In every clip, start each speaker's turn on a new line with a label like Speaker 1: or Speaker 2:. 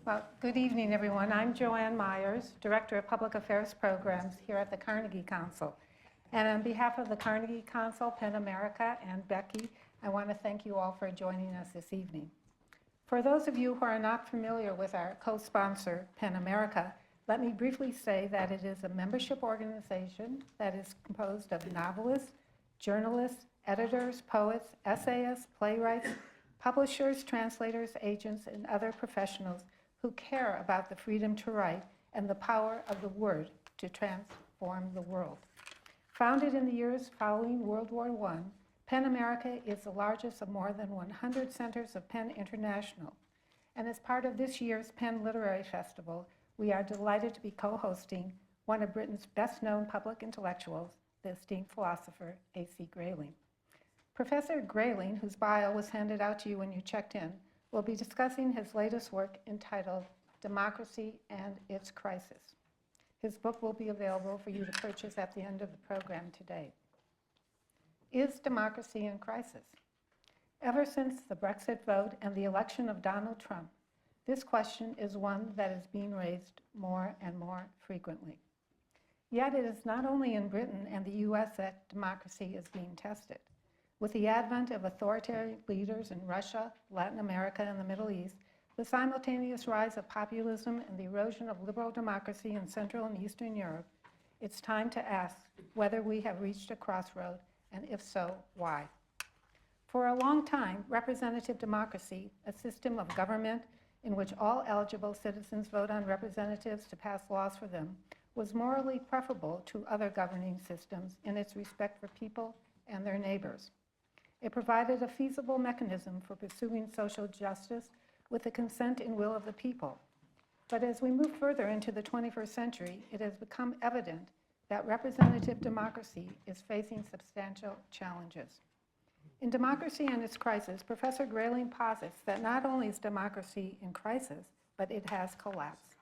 Speaker 1: Well, good evening, everyone. I'm Joanne Myers, Director of Public Affairs Programs here at the Carnegie Council. And on behalf of the Carnegie Council, PEN America, and Becky, I want to thank you all for joining us this evening. For those of you who are not familiar with our co-sponsor, PEN America, let me briefly say that it is a membership organization that is composed of novelists, journalists, editors, poets, essayists, playwrights, publishers, translators, agents, and other professionals who care about the freedom to write and the power of the word to transform the world. Founded in the years following World War I, PEN America is the largest of more than 100 centers of PEN International. And as part of this year's PEN Literary Festival, we are delighted to be co-hosting one of Britain's best-known public intellectuals, the esteemed philosopher A.C. Grayling. Professor Grayling, whose bio was handed out to you when you checked in, will be discussing his latest work entitled Democracy and Its Crisis. His book will be available for you to purchase at the end of the program today. Is democracy in crisis? Ever since the Brexit vote and the election of Donald Trump, this question is one that is being raised more and more frequently. Yet it is not only in Britain and the US that democracy is being tested. With the advent of authoritarian leaders in Russia, Latin America, and the Middle East, the simultaneous rise of populism and the erosion of liberal democracy in Central and Eastern Europe, it's time to ask whether we have reached a crossroad, and if so, why? For a long time, representative democracy, a system of government in which all eligible citizens vote on representatives to pass laws for them, was morally preferable to other governing systems in its respect for people and their neighbors. It provided a feasible mechanism for pursuing social justice with the consent and will of the people. But as we move further into the 21st century, it has become evident that representative democracy is facing substantial challenges. In Democracy and Its Crisis, Professor Grayling posits that not only is democracy in crisis, but it has collapsed.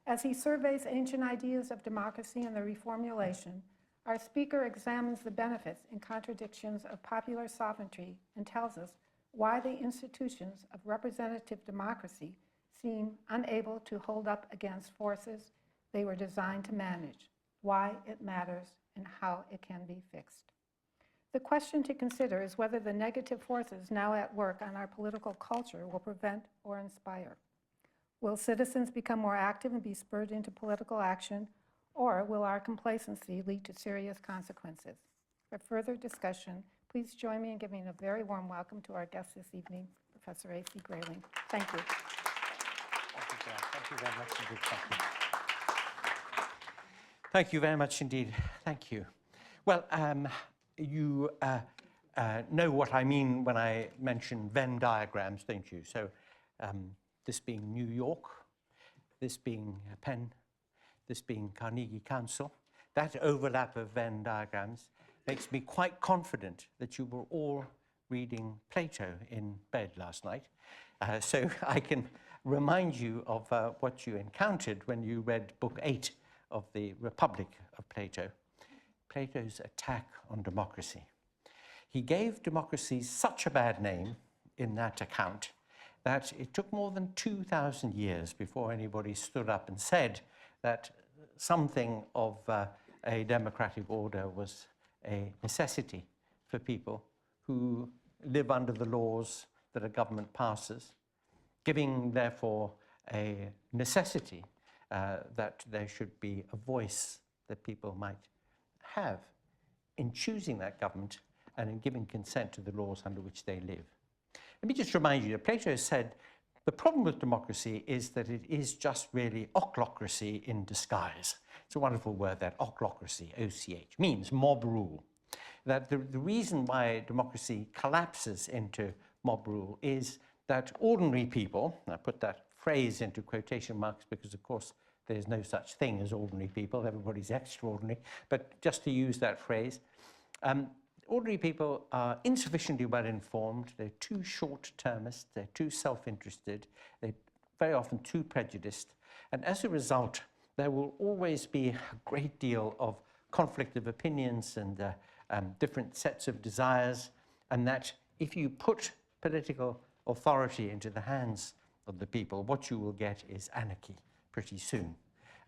Speaker 1: As he surveys ancient ideas of democracy and their reformulation, our speaker examines the benefits and contradictions of popular sovereignty and tells us why the institutions of representative democracy seem unable to hold up against forces they were designed to manage, why it matters, and how it can be fixed. The question to consider is whether the negative forces now at work on our political culture will prevent or inspire. Will citizens become more active and be spurred into political action, or will our complacency lead to serious consequences? For further discussion, please join me in giving a very warm welcome to our guest this evening, Professor A.C. Grayling. Thank you.
Speaker 2: Thank you, Jan. Thank you very much indeed. Thank you very much indeed. Thank you. Well, you know what I mean when I mention Venn diagrams, don't you? So this being New York, this being Penn, this being Carnegie Council, that overlap of Venn diagrams makes me quite confident that you were all reading Plato in bed last night. So I can remind you of what you encountered when you read Book 8 of the Republic of Plato, Plato's attack on democracy. He gave democracy such a bad name in that account that it took more than 2,000 years before anybody stood up and said that something of a democratic order was a necessity for people who live under the laws that a government passes, giving therefore a necessity that there should be a voice that people might have in choosing that government and in giving consent to the laws under which they live. Let me just remind you that Plato said the problem with democracy is that it is just really ochlocracy in disguise. It's a wonderful word, that ochlocracy, O-C-H, means mob rule. That the reason why democracy collapses into mob rule is that ordinary people, and I put that phrase into quotation marks because of course there's no such thing as ordinary people, everybody's extraordinary, but just to use that phrase, ordinary people are insufficiently well informed, they're too short-termist, they're too self-interested, they're very often too prejudiced, and as a result, there will always be a great deal of conflict of opinions and different sets of desires, and that if you put political authority into the hands of the people, what you will get is anarchy pretty soon.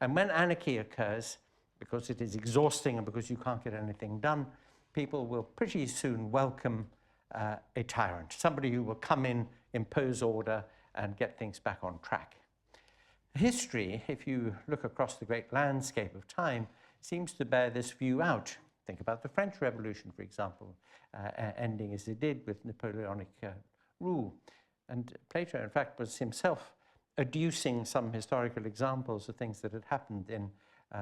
Speaker 2: And when anarchy occurs, because it is exhausting and because you can't get anything done, people will pretty soon welcome a tyrant, somebody who will come in, impose order, and get things back on track. History, if you look across the great landscape of time, seems to bear this view out. Think about the French Revolution, for example, ending as it did with Napoleonic rule. And Plato, in fact, was himself adducing some historical examples of things that had happened in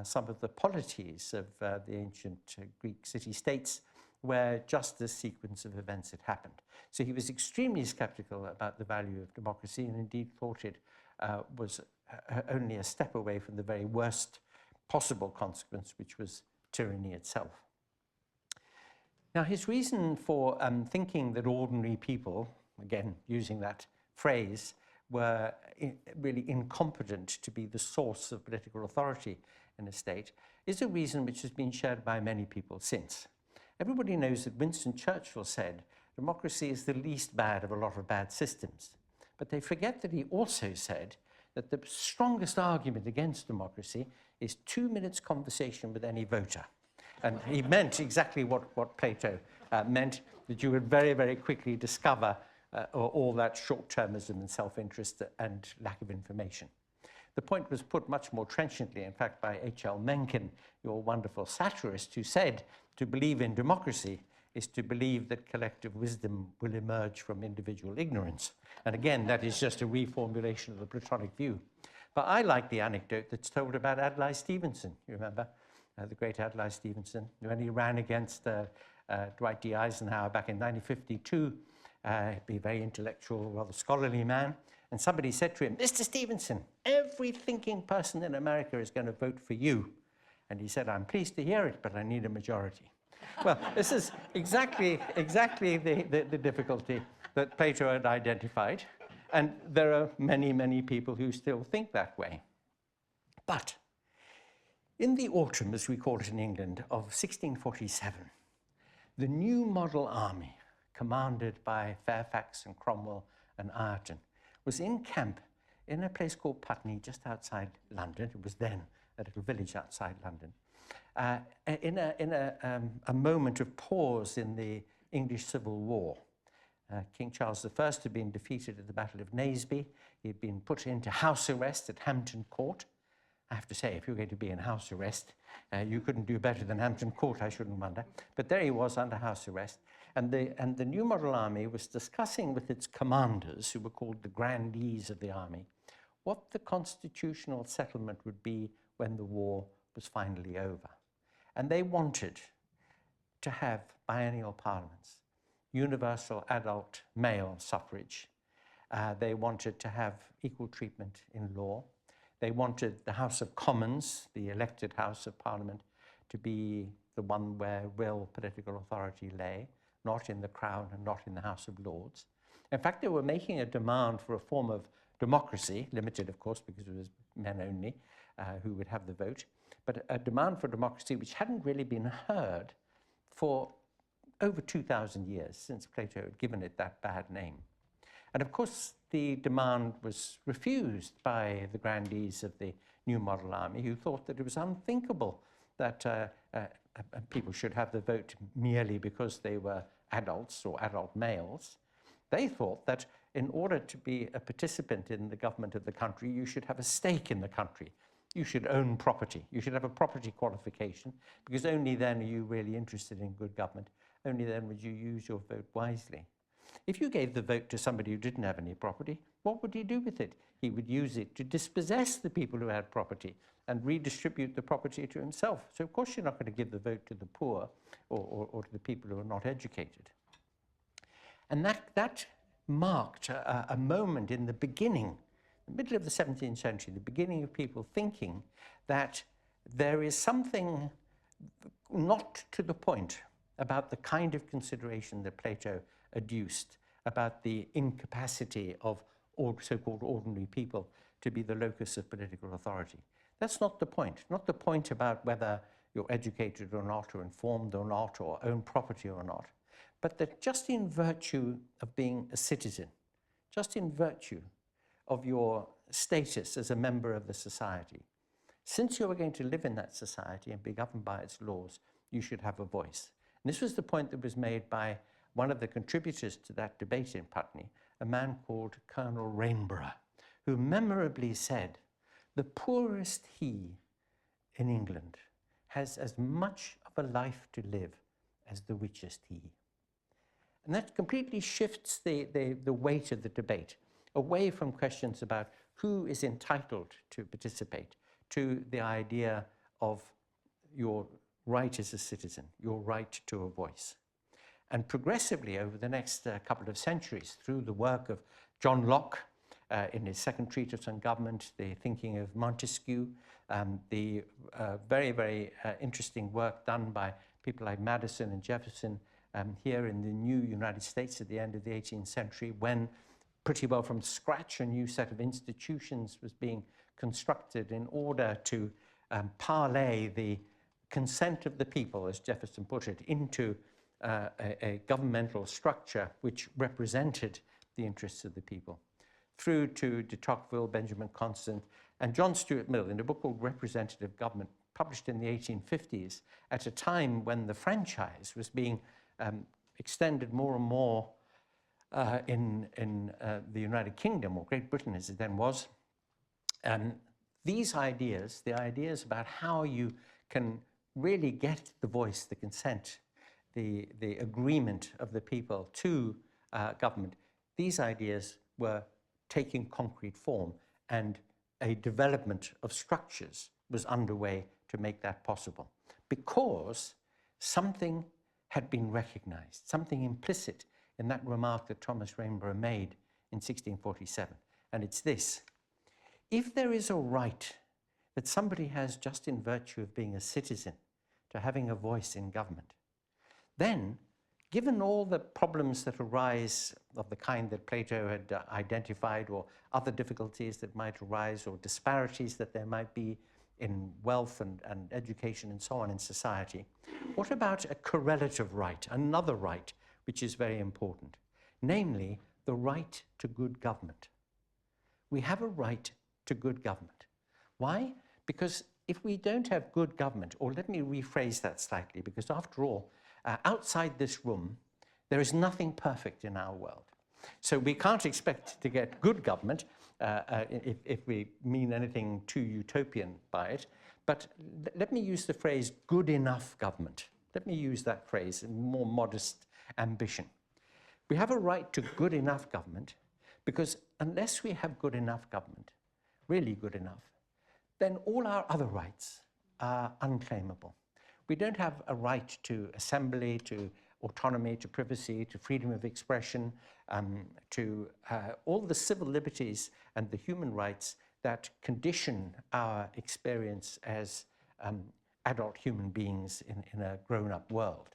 Speaker 2: some of the polities of the ancient Greek city-states where just this sequence of events had happened. So he was extremely skeptical about the value of democracy and indeed thought it was only a step away from the very worst possible consequence, which was tyranny itself. Now, his reason for thinking that ordinary people, again, using that phrase, were really incompetent to be the source of political authority in a state, is a reason which has been shared by many people since. Everybody knows that Winston Churchill said, democracy is the least bad of a lot of bad systems. But they forget that he also said that the strongest argument against democracy is 2 minutes conversation with any voter. And he meant exactly what Plato meant, that you would very, very quickly discover all that short-termism and self-interest and lack of information. The point was put much more trenchantly, in fact, by H.L. Mencken, your wonderful satirist, who said to believe in democracy is to believe that collective wisdom will emerge from individual ignorance. And again, that is just a reformulation of the Platonic view. But I like the anecdote that's told about Adlai Stevenson. You remember the great Adlai Stevenson, when he ran against Dwight D. Eisenhower back in 1952. He'd be a very intellectual, rather scholarly man. And somebody said to him, Mr. Stevenson, every thinking person in America is going to vote for you. And he said, I'm pleased to hear it, but I need a majority. Well, this is exactly the difficulty that Plato had identified. And there are many, many people who still think that way. But in the autumn, as we call it in England, of 1647, the new model army, commanded by Fairfax and Cromwell and Ireton, was in camp in a place called Putney, just outside London. It was then a little village outside London, in a moment of pause in the English Civil War. King Charles I had been defeated at the Battle of Naseby. He had been put into house arrest at Hampton Court. I have to say, if you're going to be in house arrest, you couldn't do better than Hampton Court, I shouldn't wonder. But there he was under house arrest. And the new model army was discussing with its commanders, who were called the grandees of the army, what the constitutional settlement would be when the war was finally over. And they wanted to have biennial parliaments, universal adult male suffrage. They wanted to have equal treatment in law. They wanted the House of Commons, the elected House of Parliament, to be the one where real political authority lay, not in the Crown and not in the House of Lords. In fact, they were making a demand for a form of democracy, limited, of course, because it was men only who would have the vote, but a demand for democracy which hadn't really been heard for over 2,000 years, since Plato had given it that bad name. And of course, the demand was refused by the grandees of the New Model Army, who thought that it was unthinkable that people should have the vote merely because they were adults or adult males. They thought that in order to be a participant in the government of the country, you should have a stake in the country. You should own property. You should have a property qualification, because only then are you really interested in good government. Only then would you use your vote wisely. If you gave the vote to somebody who didn't have any property, what would he do with it? He would use it to dispossess the people who had property and redistribute the property to himself. So of course you're not going to give the vote to the poor or to the people who are not educated. And that marked a moment in the beginning, the middle of the 17th century, the beginning of people thinking that there is something not to the point about the kind of consideration that Plato adduced about the incapacity of so-called ordinary people to be the locus of political authority. That's not the point about whether you're educated or not, or informed or not, or own property or not, but that just in virtue of being a citizen, just in virtue of your status as a member of the society. Since you are going to live in that society and be governed by its laws, you should have a voice. And this was the point that was made by one of the contributors to that debate in Putney, a man called Colonel Rainborough, who memorably said, "The poorest he in England has as much of a life to live as the richest he." And that completely shifts the weight of the debate away from questions about who is entitled to participate to the idea of your right as a citizen, your right to a voice. And progressively over the next couple of centuries, through the work of John Locke in his second treatise on government, the thinking of Montesquieu, the very, very interesting work done by people like Madison and Jefferson here in the new United States at the end of the 18th century, when pretty well from scratch a new set of institutions was being constructed in order to parlay the consent of the people, as Jefferson put it, into a governmental structure which represented the interests of the people, through to de Tocqueville, Benjamin Constant, and John Stuart Mill in a book called Representative Government, published in the 1850s, at a time when the franchise was being extended more and more in the United Kingdom, or Great Britain as it then was. These ideas, the ideas about how you can really get the voice, the consent, the agreement of the people to government, these ideas were taking concrete form, and a development of structures was underway to make that possible, because something had been recognized, something implicit in that remark that Thomas Rainborough made in 1647. And it's this: if there is a right that somebody has just in virtue of being a citizen to having a voice in government, then, given all the problems that arise of the kind that Plato had identified, or other difficulties that might arise, or disparities that there might be in wealth and education and so on in society, what about a correlative right, another right, which is very important, namely the right to good government? We have a right to good government. Why? Because if we don't have good government, or let me rephrase that slightly, because after all, outside this room, there is nothing perfect in our world. So we can't expect to get good government if we mean anything too utopian by it. But let me use the phrase good enough government. Let me use that phrase in more modest ambition. We have a right to good enough government because unless we have good enough government, really good enough, then all our other rights are unclaimable. We don't have a right to assembly, to autonomy, to privacy, to freedom of expression, to all the civil liberties and the human rights that condition our experience as adult human beings in a grown-up world.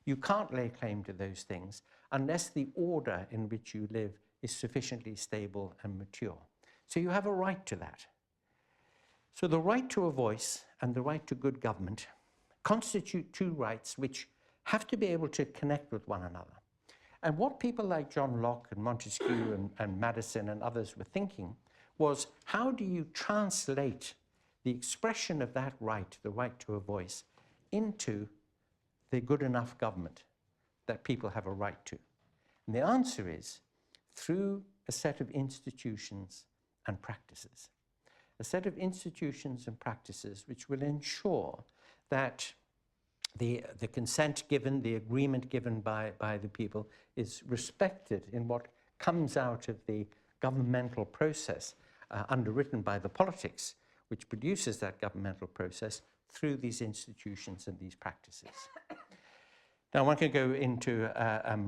Speaker 2: You can't lay claim to those things unless the order in which you live is sufficiently stable and mature. So you have a right to that. So the right to a voice and the right to good government constitute two rights which have to be able to connect with one another. And what people like John Locke and Montesquieu and Madison and others were thinking was, how do you translate the expression of that right, the right to a voice, into the good enough government that people have a right to? And the answer is through a set of institutions and practices. A set of institutions and practices which will ensure that the consent given, the agreement given by the people is respected in what comes out of the governmental process underwritten by the politics, which produces that governmental process through these institutions and these practices. Now, one can go into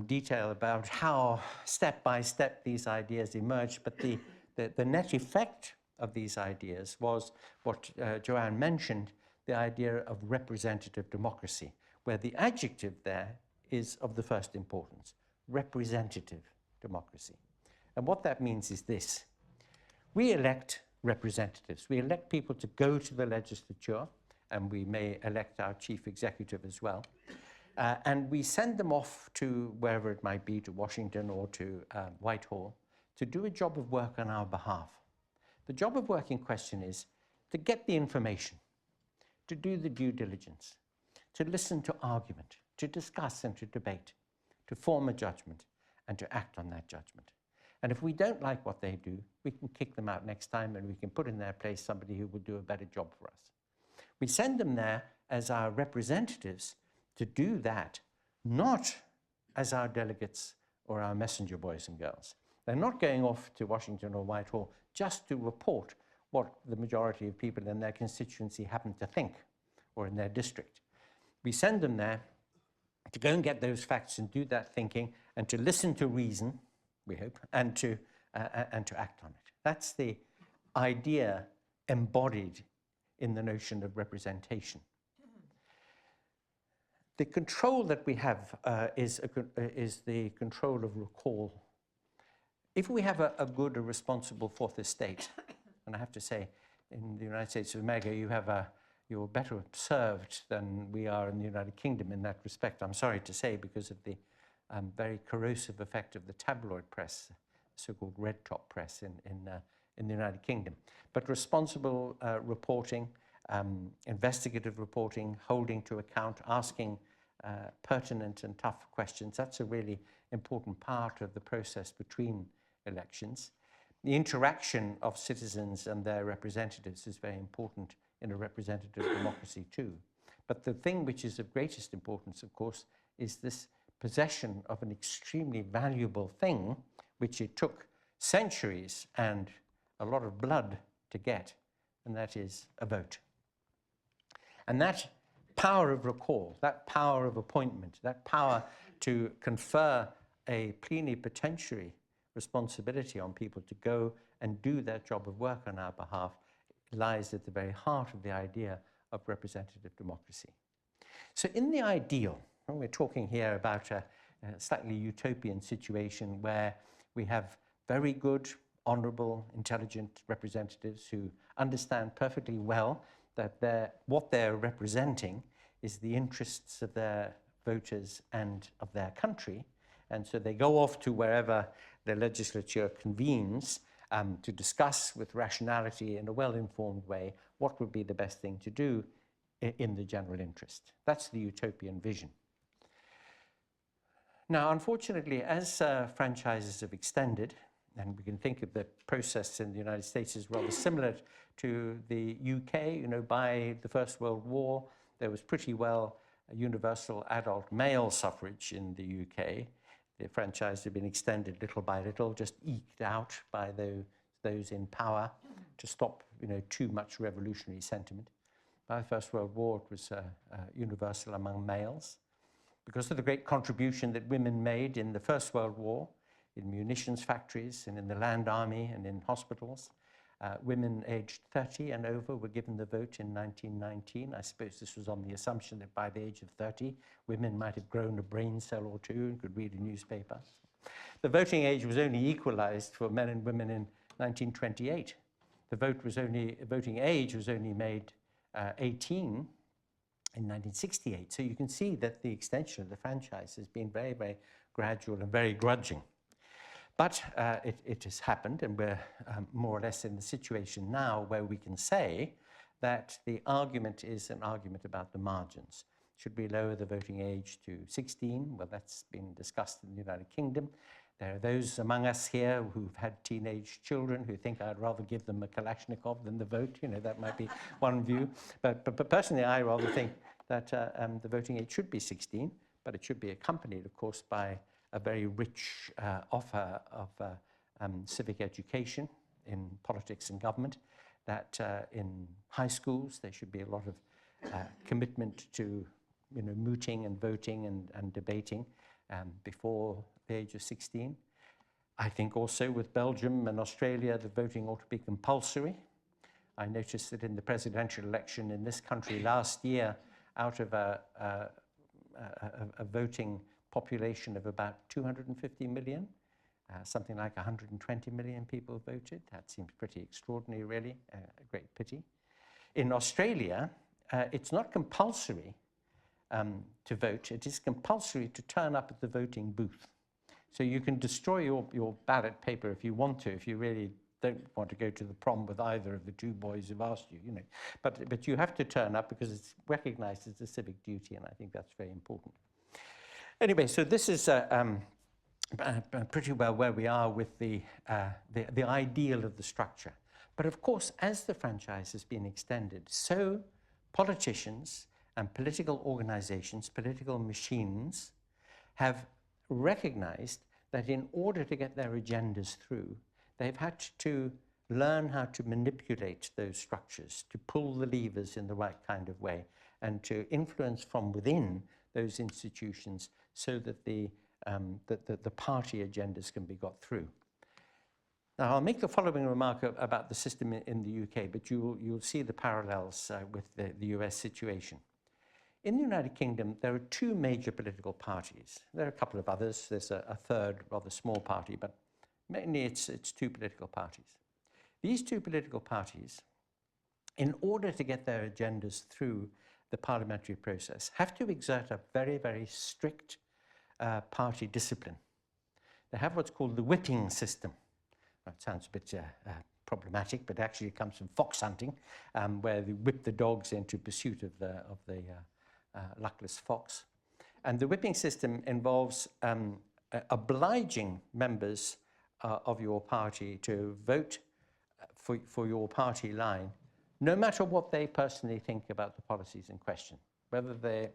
Speaker 2: detail about how step by step these ideas emerged, but the net effect of these ideas was what Joanne mentioned, the idea of representative democracy, where the adjective there is of the first importance, representative democracy. And what that means is this: we elect representatives. We elect people to go to the legislature, and we may elect our chief executive as well. And we send them off to wherever it might be, to Washington or to Whitehall, to do a job of work on our behalf. The job of work in question is to get the information, to do the due diligence, to listen to argument, to discuss and to debate, to form a judgment, and to act on that judgment. And if we don't like what they do, we can kick them out next time, and we can put in their place somebody who will do a better job for us. We send them there as our representatives to do that, not as our delegates or our messenger boys and girls. They're not going off to Washington or Whitehall just to report what the majority of people in their constituency happen to think, or in their district. We send them there to go and get those facts and do that thinking, and to listen to reason, we hope, and to act on it. That's the idea embodied in the notion of representation. The control that we have is the control of recall. If we have a good, a responsible fourth estate, and I have to say, in the United States of America, you're better served than we are in the United Kingdom in that respect, I'm sorry to say, because of the very corrosive effect of the tabloid press, so-called red top press in the United Kingdom. But responsible reporting, investigative reporting, holding to account, asking pertinent and tough questions, that's a really important part of the process between elections. The interaction of citizens and their representatives is very important in a representative democracy too. But the thing which is of greatest importance, of course, is this possession of an extremely valuable thing, which it took centuries and a lot of blood to get, and that is a vote. And that power of recall, that power of appointment, that power to confer a plenipotentiary responsibility on people to go and do their job of work on our behalf lies at the very heart of the idea of representative democracy. So in the ideal, and we're talking here about a slightly utopian situation where we have very good, honorable, intelligent representatives who understand perfectly well that what they're representing is the interests of their voters and of their country. And so they go off to wherever the legislature convenes to discuss with rationality in a well-informed way what would be the best thing to do in the general interest. That's the utopian vision. Now, unfortunately, as franchises have extended, and we can think of the process in the United States as rather similar to the UK, you know, by the First World War, there was pretty well a universal adult male suffrage in the UK. The franchise had been extended little by little, just eked out by those in power to stop, you know, too much revolutionary sentiment. By the First World War, it was universal among males. Because of the great contribution that women made in the First World War, in munitions factories and in the land army and in hospitals, women aged 30 and over were given the vote in 1919. I suppose this was on the assumption that by the age of 30, women might have grown a brain cell or two and could read a newspaper. The voting age was only equalized for men and women in 1928. The voting age was only made 18 in 1968. So you can see that the extension of the franchise has been very, very gradual and very grudging. But it has happened, and we're more or less in the situation now where we can say that the argument is an argument about the margins. Should we lower the voting age to 16? Well, that's been discussed in the United Kingdom. There are those among us here who've had teenage children who think I'd rather give them a Kalashnikov than the vote. You know, that might be one view. But personally, I rather think that the voting age should be 16, but it should be accompanied, of course, by a very rich offer of civic education in politics and government, that in high schools there should be a lot of commitment to, you know, mooting and voting and debating before the age of 16. I think also with Belgium and Australia, the voting ought to be compulsory. I noticed that in the presidential election in this country last year, out of a voting population of about 250 million, something like 120 million people voted. That seems pretty extraordinary, really, a great pity. In Australia, it's not compulsory to vote. It is compulsory to turn up at the voting booth. So you can destroy your ballot paper if you want to, if you really don't want to go to the prom with either of the two boys who've asked you, you know. But you have to turn up because it's recognized as a civic duty, and I think that's very important. Anyway, so this is pretty well where we are with the ideal of the structure. But of course, as the franchise has been extended, so politicians and political organizations, political machines, have recognized that in order to get their agendas through, they've had to learn how to manipulate those structures, to pull the levers in the right kind of way, and to influence from within those institutions so that the party agendas can be got through. Now, I'll make the following remark about the system in the UK, but you'll see the parallels with the US situation. In the United Kingdom, there are two major political parties. There are a couple of others. There's a third, rather small party, but mainly it's two political parties. These two political parties, in order to get their agendas through the parliamentary process, have to exert a very, very strict party discipline. They have what's called the whipping system. That sounds a bit problematic, but actually it comes from fox hunting, where they whip the dogs into pursuit of the luckless fox. And the whipping system involves obliging members of your party to vote for your party line, no matter what they personally think about the policies in question. Whether they're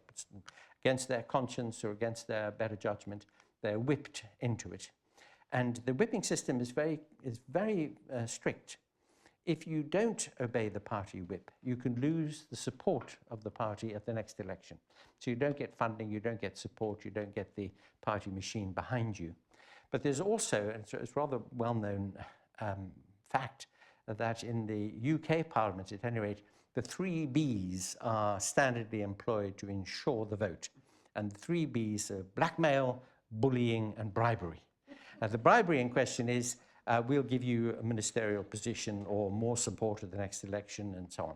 Speaker 2: against their conscience or against their better judgment, they're whipped into it. And the whipping system is very strict. If you don't obey the party whip, you can lose the support of the party at the next election. So you don't get funding, you don't get support, you don't get the party machine behind you. But there's also, it's a rather well-known fact, that in the UK Parliament, at any rate, the 3 Bs are standardly employed to ensure the vote. And the 3 Bs are blackmail, bullying, and bribery. The bribery in question is, we'll give you a ministerial position or more support at the next election, and so on.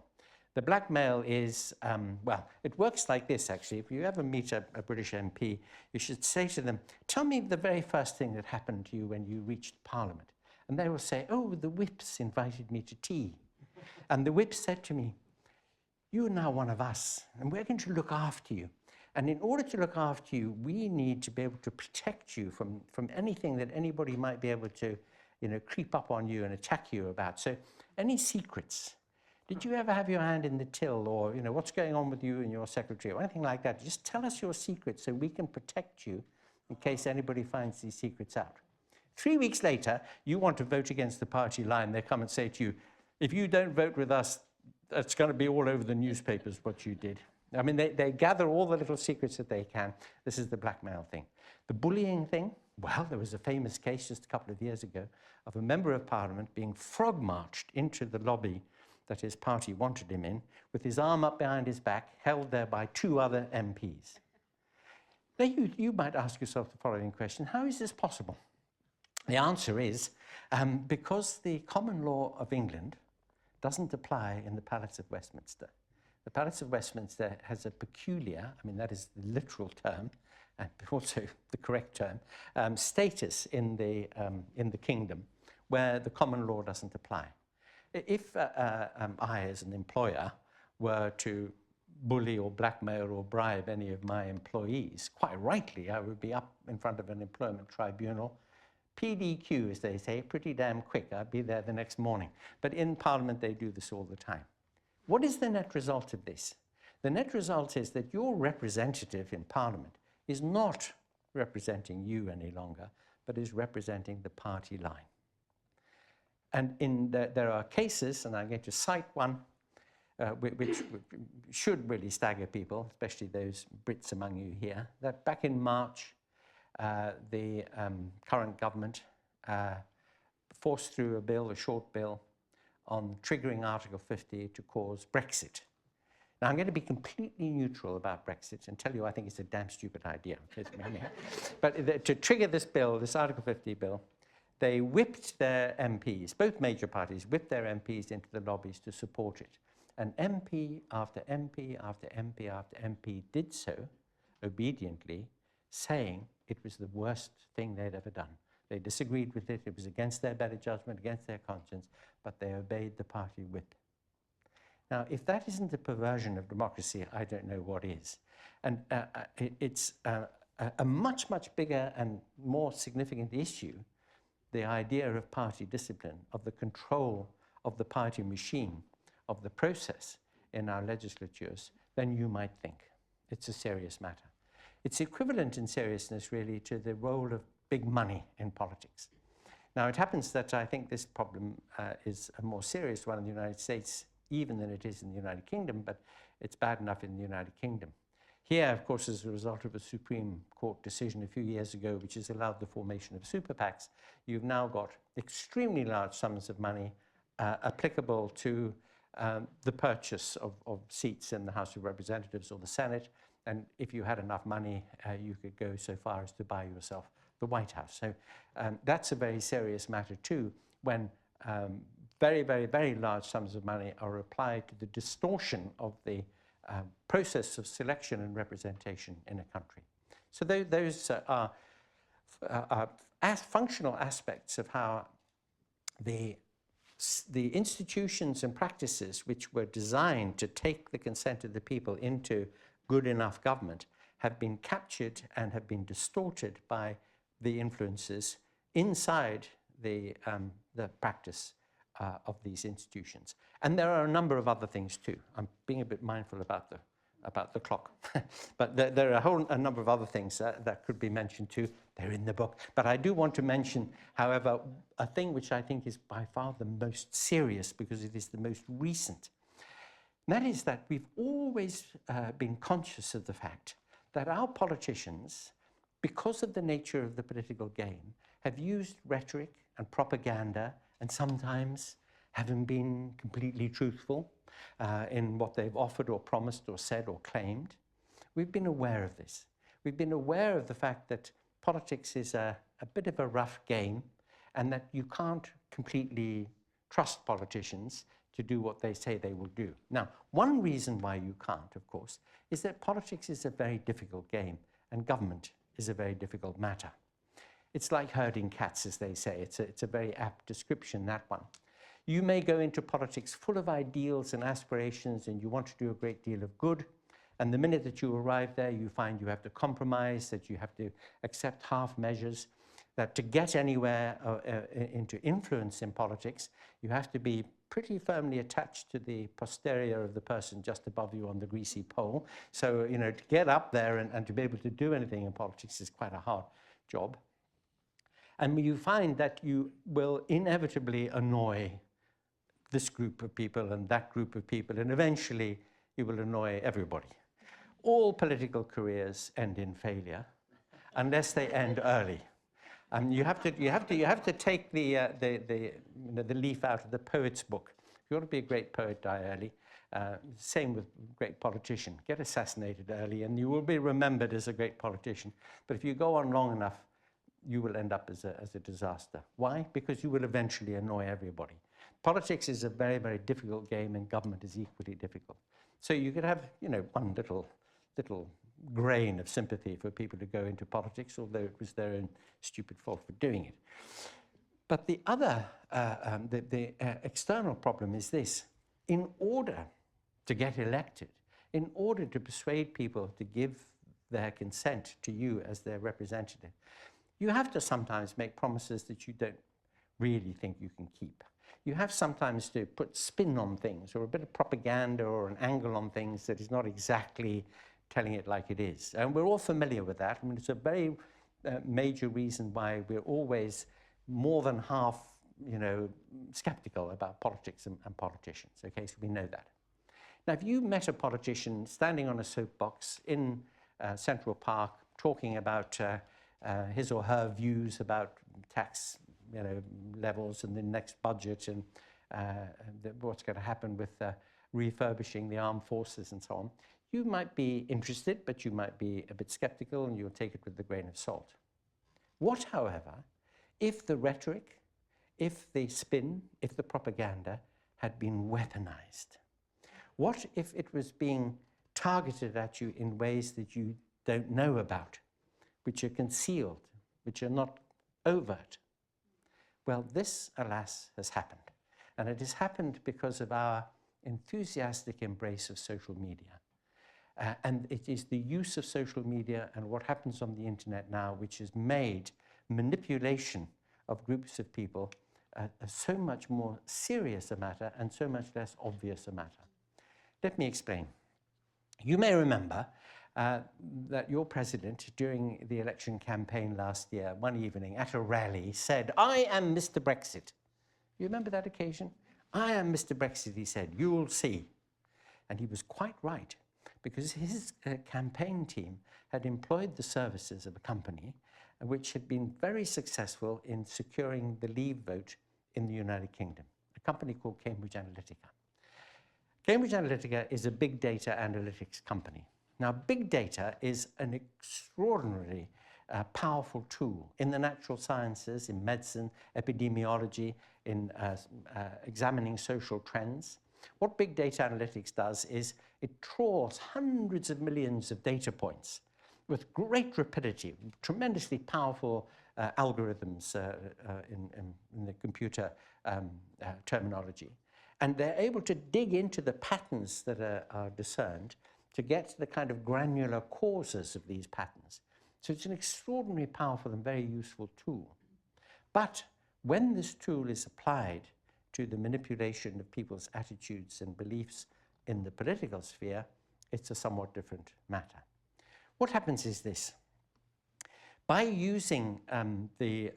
Speaker 2: The blackmail is, well, it works like this, actually. If you ever meet a British MP, you should say to them, tell me the very first thing that happened to you when you reached Parliament. And they will say, oh, the whips invited me to tea. And the whip said to me, you are now one of us, and we're going to look after you. And in order to look after you, we need to be able to protect you from anything that anybody might be able to, you know, creep up on you and attack you about. So any secrets? Did you ever have your hand in the till, or, you know, what's going on with you and your secretary or anything like that? Just tell us your secrets so we can protect you in case anybody finds these secrets out. 3 weeks later, you want to vote against the party line. They come and say to you, if you don't vote with us, it's going to be all over the newspapers what you did. I mean, they gather all the little secrets that they can. This is the blackmail thing. The bullying thing, well, there was a famous case just a couple of years ago of a member of Parliament being frog-marched into the lobby that his party wanted him in, with his arm up behind his back, held there by 2 other MPs. Now, you might ask yourself the following question: how is this possible? The answer is because the common law of England doesn't apply in the Palace of Westminster. The Palace of Westminster has a peculiar, I mean, that is the literal term, and also the correct term, status in the kingdom where the common law doesn't apply. If I, as an employer, were to bully or blackmail or bribe any of my employees, quite rightly, I would be up in front of an employment tribunal, PDQ, as they say, pretty damn quick. I'd be there the next morning. But in Parliament, they do this all the time. What is the net result of this? The net result is that your representative in Parliament is not representing you any longer, but is representing the party line. And there are cases, and I'm going to cite one, which should really stagger people, especially those Brits among you here, that back in March, the current government forced through a bill, a short bill, on triggering Article 50 to cause Brexit. Now, I'm going to be completely neutral about Brexit and tell you I think it's a damn stupid idea. But to trigger this bill, this Article 50 bill, they whipped their MPs, both major parties, whipped their MPs into the lobbies to support it. And MP after MP after MP after MP did so, obediently, saying it was the worst thing they'd ever done. They disagreed with it. It was against their better judgment, against their conscience, but they obeyed the party whip. Now, if that isn't a perversion of democracy, I don't know what is. And it's a much, much bigger and more significant issue, the idea of party discipline, of the control of the party machine, of the process in our legislatures, than you might think. It's a serious matter. It's equivalent in seriousness, really, to the role of big money in politics. Now, it happens that I think this problem is a more serious one in the United States even than it is in the United Kingdom, but it's bad enough in the United Kingdom. Here, of course, as a result of a Supreme Court decision a few years ago, which has allowed the formation of super PACs, you've now got extremely large sums of money applicable to the purchase of seats in the House of Representatives or the Senate. And if you had enough money, you could go so far as to buy yourself the White House. So that's a very serious matter too, when very, very, very large sums of money are applied to the distortion of the process of selection and representation in a country. So those are functional aspects of how the institutions and practices which were designed to take the consent of the people into good enough government have been captured and have been distorted by the influences inside the practice of these institutions. And there are a number of other things too. I'm being a bit mindful about the clock. But there are a number of other things that could be mentioned too. They're in the book. But I do want to mention, however, a thing which I think is by far the most serious because it is the most recent. And that is that we've always been conscious of the fact that our politicians, because of the nature of the political game, have used rhetoric and propaganda and sometimes haven't been completely truthful in what they've offered or promised or said or claimed. We've been aware of this. We've been aware of the fact that politics is a bit of a rough game and that you can't completely trust politicians to do what they say they will do. Now, one reason why you can't, of course, is that politics is a very difficult game and government is a very difficult matter. It's like herding cats, as they say. It's a very apt description, that one. You may go into politics full of ideals and aspirations and you want to do a great deal of good. And the minute that you arrive there, you find you have to compromise, that you have to accept half measures, that to get anywhere into influence in politics, you have to be pretty firmly attached to the posterior of the person just above you on the greasy pole. So, you know, to get up there and to be able to do anything in politics is quite a hard job. And you find that you will inevitably annoy this group of people and that group of people, and eventually you will annoy everybody. All political careers end in failure unless they end early. You have to take the leaf out of the poet's book. If you want to be a great poet, die early. Same with great politician. Get assassinated early and you will be remembered as a great politician. But if you go on long enough, you will end up as a disaster. Why? Because you will eventually annoy everybody. Politics is a very, very difficult game and government is equally difficult. So you could have, you know, one little grain of sympathy for people to go into politics, although it was their own stupid fault for doing it. But the other, external problem is this. In order to get elected, in order to persuade people to give their consent to you as their representative, you have to sometimes make promises that you don't really think you can keep. You have sometimes to put spin on things or a bit of propaganda or an angle on things that is not exactly telling it like it is. And we're all familiar with that. I mean, it's a very major reason why we're always more than half, you know, skeptical about politics and politicians. Okay, so we know that. Now, if you met a politician standing on a soapbox in Central Park talking about his or her views about tax, you know, levels and the next budget and what's going to happen with refurbishing the armed forces and so on, you might be interested, but you might be a bit skeptical and you'll take it with a grain of salt. What, however, if the rhetoric, if the spin, if the propaganda had been weaponized? What if it was being targeted at you in ways that you don't know about? which are concealed, which are not overt. Well, this, alas, has happened. And it has happened because of our enthusiastic embrace of social media. And it is the use of social media and what happens on the internet now which has made manipulation of groups of people so much more serious a matter and so much less obvious a matter. Let me explain. You may remember that your president, during the election campaign last year, one evening at a rally, said, "I am Mr. Brexit." You remember that occasion? "I am Mr. Brexit," he said, "you'll see." And he was quite right, because his campaign team had employed the services of a company which had been very successful in securing the Leave vote in the United Kingdom, a company called Cambridge Analytica. Cambridge Analytica is a big data analytics company. Now, big data is an extraordinarily powerful tool in the natural sciences, in medicine, epidemiology, in examining social trends. What big data analytics does is it trawls hundreds of millions of data points with great rapidity, tremendously powerful algorithms in the computer terminology. And they're able to dig into the patterns that are discerned to get to the kind of granular causes of these patterns. So it's an extraordinarily powerful and very useful tool. But when this tool is applied to the manipulation of people's attitudes and beliefs in the political sphere, it's a somewhat different matter. What happens is this. By using the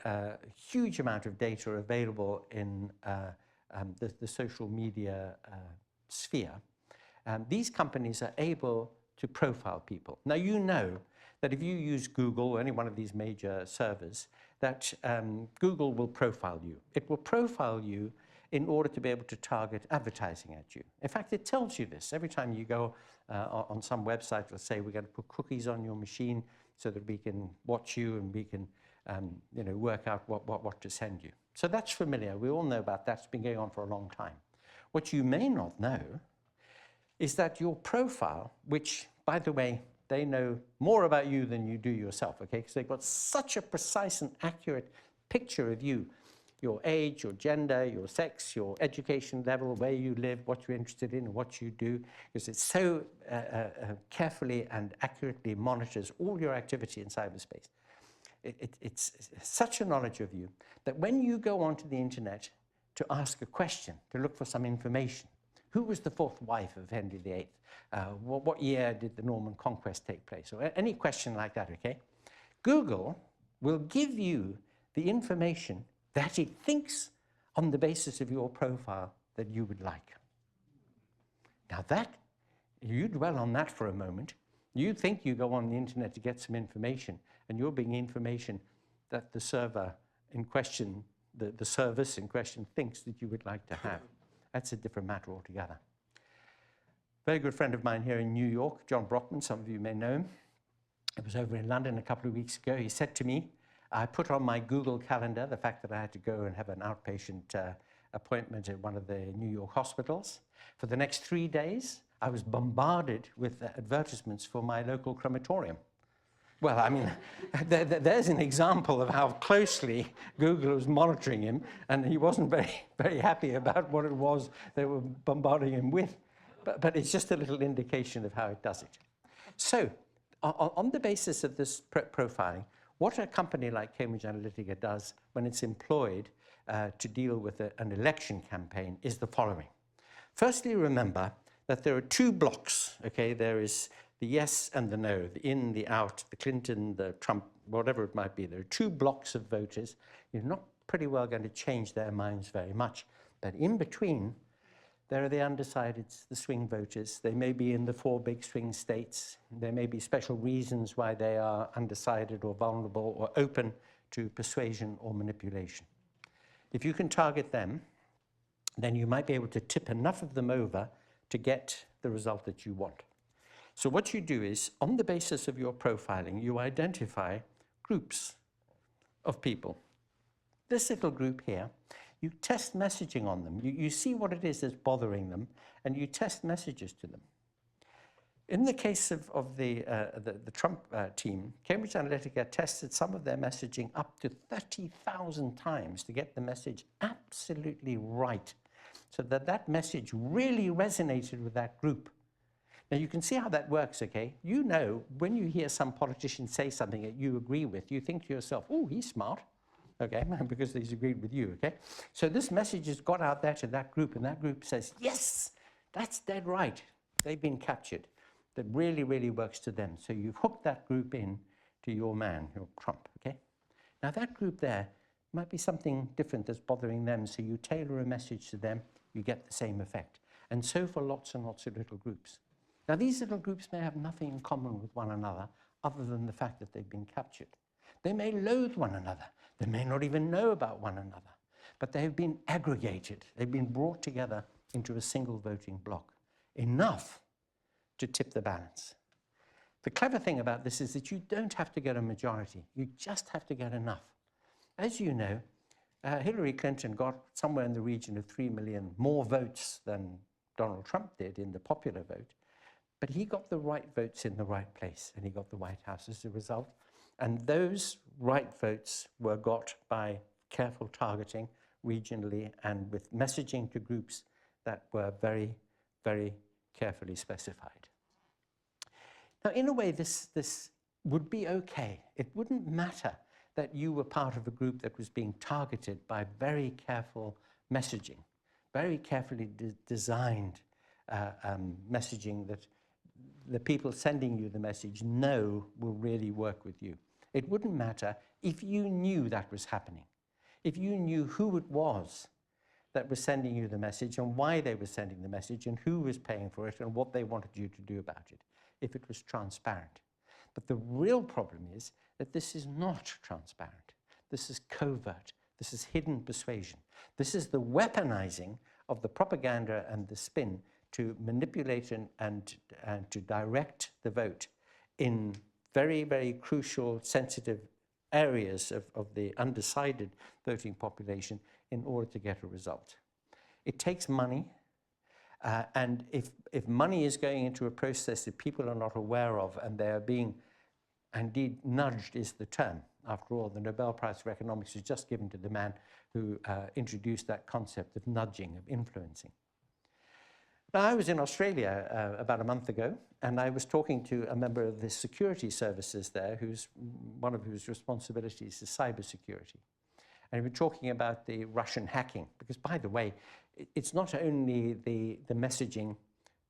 Speaker 2: huge amount of data available in the social media sphere, these companies are able to profile people. Now, you know that if you use Google or any one of these major servers, that Google will profile you. It will profile you in order to be able to target advertising at you. In fact, it tells you this. Every time you go on some website, let's say we're going to put cookies on your machine so that we can watch you and we can work out what to send you. So that's familiar. We all know about that. It's been going on for a long time. What you may not know is that your profile, which, by the way, they know more about you than you do yourself, okay? Because they've got such a precise and accurate picture of you, your age, your gender, your sex, your education level, where you live, what you're interested in, and what you do, because it so carefully and accurately monitors all your activity in cyberspace. It's such a knowledge of you that when you go onto the internet to ask a question, to look for some information, who was the fourth wife of Henry VIII? What year did the Norman Conquest take place? Or any question like that, okay? Google will give you the information that it thinks on the basis of your profile that you would like. Now that, you dwell on that for a moment. You think you go on the internet to get some information, and you're being information that the server in question, the service in question thinks that you would like to have. That's a different matter altogether. Very good friend of mine here in New York, John Brockman, some of you may know him. I was over in London a couple of weeks ago. He said to me, I put on my Google Calendar the fact that I had to go and have an outpatient appointment at one of the New York hospitals. For the next 3 days, I was bombarded with advertisements for my local crematorium. Well, I mean, there's an example of how closely Google was monitoring him, and he wasn't very happy about what it was they were bombarding him with. But it's just a little indication of how it does it. So, on the basis of this profiling, what a company like Cambridge Analytica does when it's employed to deal with an election campaign is the following. Firstly, remember that there are two blocks, okay? There is the yes and the no, the in, the out, the Clinton, the Trump, whatever it might be. There are two blocks of voters. You're not pretty well going to change their minds very much. But in between, there are the undecideds, the swing voters. They may be in the 4 big swing states. There may be special reasons why they are undecided or vulnerable or open to persuasion or manipulation. If you can target them, then you might be able to tip enough of them over to get the result that you want. So what you do is, on the basis of your profiling, you identify groups of people. This little group here, you test messaging on them. You see what it is that's bothering them, and you test messages to them. In the case of the Trump team, Cambridge Analytica tested some of their messaging up to 30,000 times to get the message absolutely right, so that that message really resonated with that group. Now, you can see how that works, okay? You know, when you hear some politician say something that you agree with, you think to yourself, oh, he's smart, okay, because he's agreed with you, okay? So this message has got out there to that group, and that group says, yes, that's dead right. They've been captured. That really, really works to them. So you've hooked that group in to your man, your Trump, okay? Now that group there might be something different that's bothering them, so you tailor a message to them, you get the same effect. And so for lots and lots of little groups. Now these little groups may have nothing in common with one another other than the fact that they've been captured. They may loathe one another. They may not even know about one another. But they have been aggregated. They've been brought together into a single voting bloc. Enough to tip the balance. The clever thing about this is that you don't have to get a majority. You just have to get enough. As you know, Hillary Clinton got somewhere in the region of 3 million more votes than Donald Trump did in the popular vote, but he got the right votes in the right place, and he got the White House as a result. And those right votes were got by careful targeting regionally and with messaging to groups that were very, very carefully specified. Now, in a way, this would be okay. It wouldn't matter that you were part of a group that was being targeted by very careful messaging, very carefully designed messaging that the people sending you the message know will really work with you. It wouldn't matter if you knew that was happening, if you knew who it was that was sending you the message and why they were sending the message and who was paying for it and what they wanted you to do about it, if it was transparent. But the real problem is that this is not transparent. This is covert. This is hidden persuasion. This is the weaponizing of the propaganda and the spin to manipulate and to direct the vote in very, very crucial, sensitive areas of the undecided voting population in order to get a result. It takes money, and if money is going into a process that people are not aware of and they are being, indeed, nudged is the term. After all, the Nobel Prize for Economics was just given to the man who introduced that concept of nudging, of influencing. Now, I was in Australia about a month ago, and I was talking to a member of the security services there, one of whose responsibilities is cybersecurity. And we were talking about the Russian hacking, because, by the way, it's not only the messaging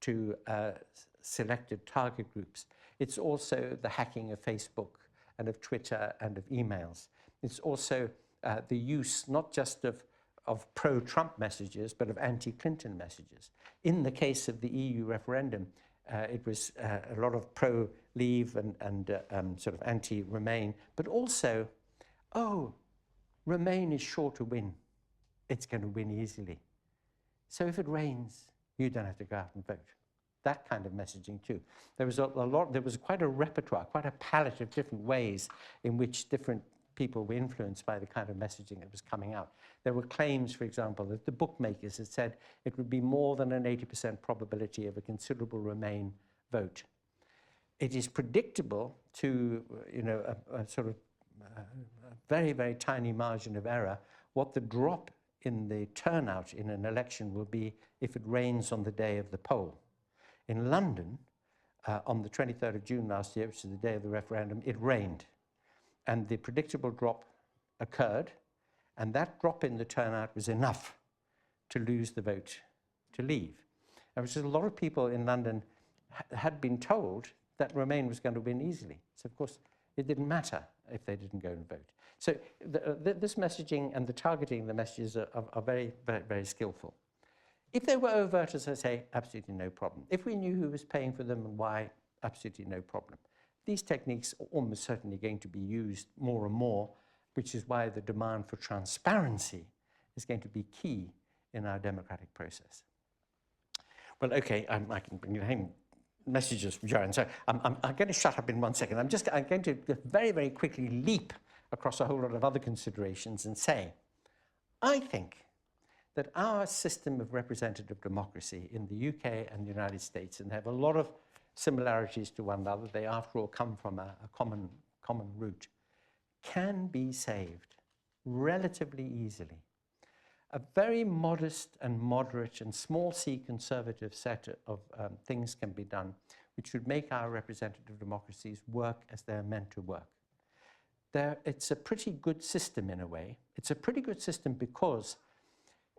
Speaker 2: to selected target groups, it's also the hacking of Facebook and of Twitter and of emails. It's also the use not just of pro-Trump messages, but of anti-Clinton messages. In the case of the EU referendum, it was a lot of pro-Leave and sort of anti-Remain, but also, oh, Remain is sure to win. It's going to win easily. So if it rains, you don't have to go out and vote. That kind of messaging too. There was quite a repertoire, quite a palette of different ways in which different people were influenced by the kind of messaging that was coming out. There were claims, for example, that the bookmakers had said it would be more than an 80% probability of a considerable Remain vote. It is predictable to, a sort of a very, very tiny margin of error what the drop in the turnout in an election will be if it rains on the day of the poll. In London, on the 23rd of June last year, which is the day of the referendum, it rained. And the predictable drop occurred, and that drop in the turnout was enough to lose the vote to leave. And which is a lot of people in London had been told that Remain was going to win easily. So, of course, it didn't matter if they didn't go and vote. So this messaging and the targeting of the messages are very, very, very skillful. If they were overt, as I say, absolutely no problem. If we knew who was paying for them and why, absolutely no problem. These techniques are almost certainly going to be used more and more, which is why the demand for transparency is going to be key in our democratic process. Well, okay, I can bring you home messages from Joanne. So I'm going to shut up in 1 second. I'm going to very, very quickly leap across a whole lot of other considerations and say, I think that our system of representative democracy in the UK and the United States, and they have a lot of similarities to one another, they after all come from a common root, can be saved relatively easily. A very modest and moderate and small c conservative set of things can be done which would make our representative democracies work as they're meant to work. It's a pretty good system in a way. It's a pretty good system because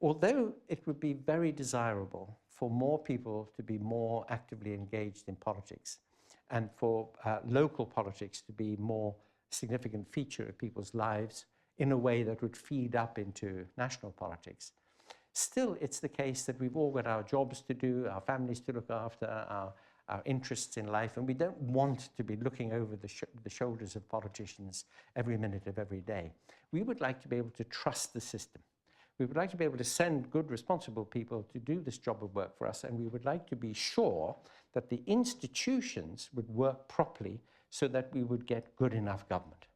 Speaker 2: although it would be very desirable for more people to be more actively engaged in politics and for local politics to be more significant feature of people's lives in a way that would feed up into national politics, still it's the case that we've all got our jobs to do, our families to look after, our interests in life, and we don't want to be looking over the shoulders of politicians every minute of every day. We would like to be able to trust the system. We would like to be able to send good, responsible people to do this job of work for us, and we would like to be sure that the institutions would work properly so that we would get good enough government.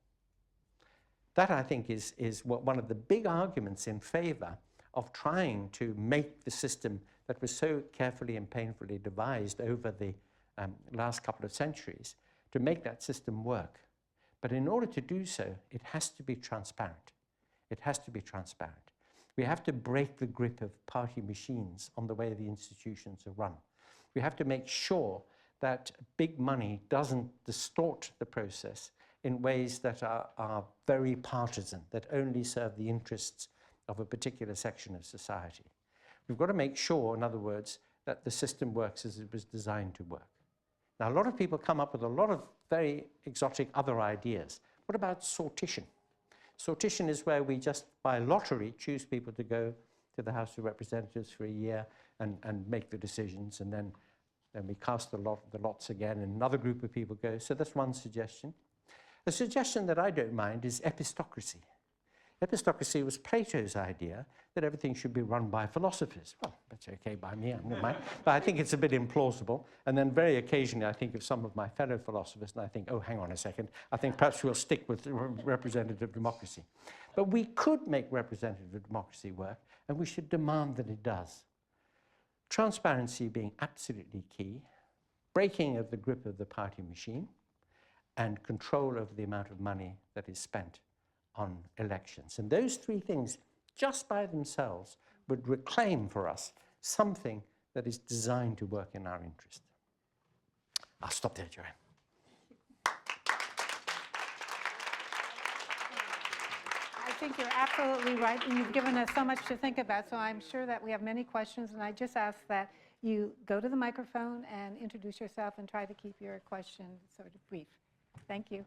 Speaker 2: That, I think, is one of the big arguments in favor of trying to make the system that was so carefully and painfully devised over the last couple of centuries, to make that system work. But in order to do so, it has to be transparent. It has to be transparent. We have to break the grip of party machines on the way the institutions are run. We have to make sure that big money doesn't distort the process in ways that are very partisan, that only serve the interests of a particular section of society. We've got to make sure, in other words, that the system works as it was designed to work. Now, a lot of people come up with a lot of very exotic other ideas. What about sortition? Sortition is where we just, by lottery, choose people to go to the House of Representatives for a year and make the decisions, and then we cast the lots again, and another group of people go. So that's one suggestion. A suggestion that I don't mind is epistocracy. Epistocracy was Plato's idea that everything should be run by philosophers. Well, that's okay by me, I don't mind. But I think it's a bit implausible. And then very occasionally I think of some of my fellow philosophers and I think, oh, hang on a second, I think perhaps we'll stick with representative democracy. But we could make representative democracy work, and we should demand that it does. Transparency being absolutely key, breaking of the grip of the party machine, and control over the amount of money that is spent on elections. And those three things, just by themselves, would reclaim for us something that is designed to work in our interest. I'll stop there, Joanne.
Speaker 1: I think you're absolutely right, and you've given us so much to think about, so I'm sure that we have many questions, and I just ask that you go to the microphone and introduce yourself and try to keep your question sort of brief. Thank you.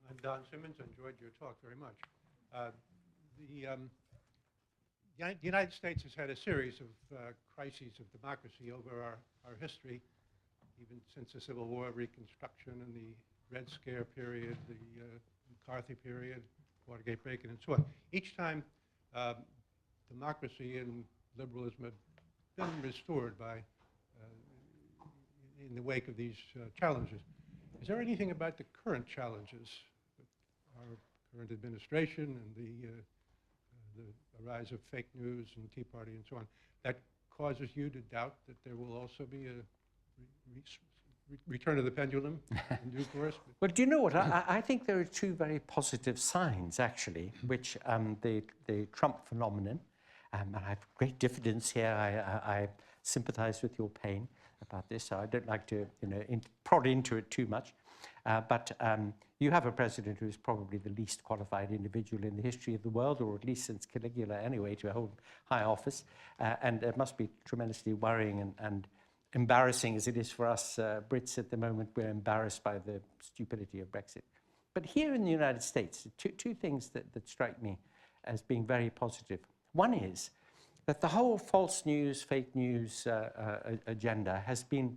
Speaker 3: I'm Don Simmons. I enjoyed your talk very much. The United States has had a series of crises of democracy over our history, even since the Civil War, Reconstruction, and the Red Scare period, the McCarthy period, Watergate break-in, and so on. Each time, democracy and liberalism have been restored by, in the wake of these challenges. Is there anything about the current challenges, our current administration and the rise of fake news and Tea Party and so on, that causes you to doubt that there will also be a return of the pendulum in due course?
Speaker 2: Well, do you know what? I think there are two very positive signs, actually, which the Trump phenomenon, and I have great diffidence here. I sympathize with your pain about this, so I don't like to prod into it too much. But you have a president who is probably the least qualified individual in the history of the world, or at least since Caligula anyway, to hold high office. And it must be tremendously worrying and embarrassing as it is for us Brits at the moment. We're embarrassed by the stupidity of Brexit. But here in the United States, two things that strike me as being very positive. One is that the whole false news, fake news agenda has been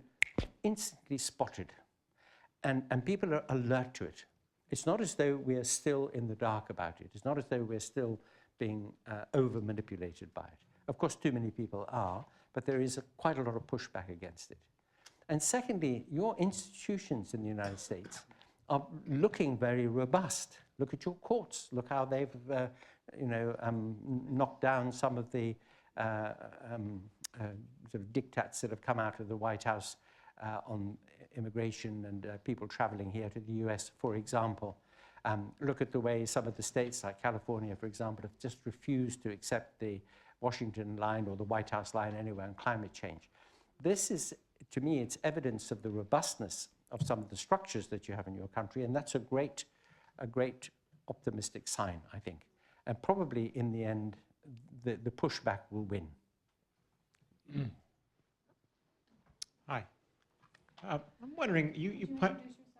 Speaker 2: instantly spotted. And people are alert to it. It's not as though we are still in the dark about it. It's not as though we're still being over-manipulated by it. Of course, too many people are, but there is quite a lot of pushback against it. And secondly, your institutions in the United States are looking very robust. Look at your courts. Look how they've knocked down some of the sort of diktats that have come out of the White House on immigration and people traveling here to the US, for example. Look at the way some of the states, like California, for example, have just refused to accept the Washington line or the White House line anywhere on climate change. This is, to me, it's evidence of the robustness of some of the structures that you have in your country, and that's a great optimistic sign, I think. And probably in the end, the pushback will win.
Speaker 4: Hi. I'm wondering,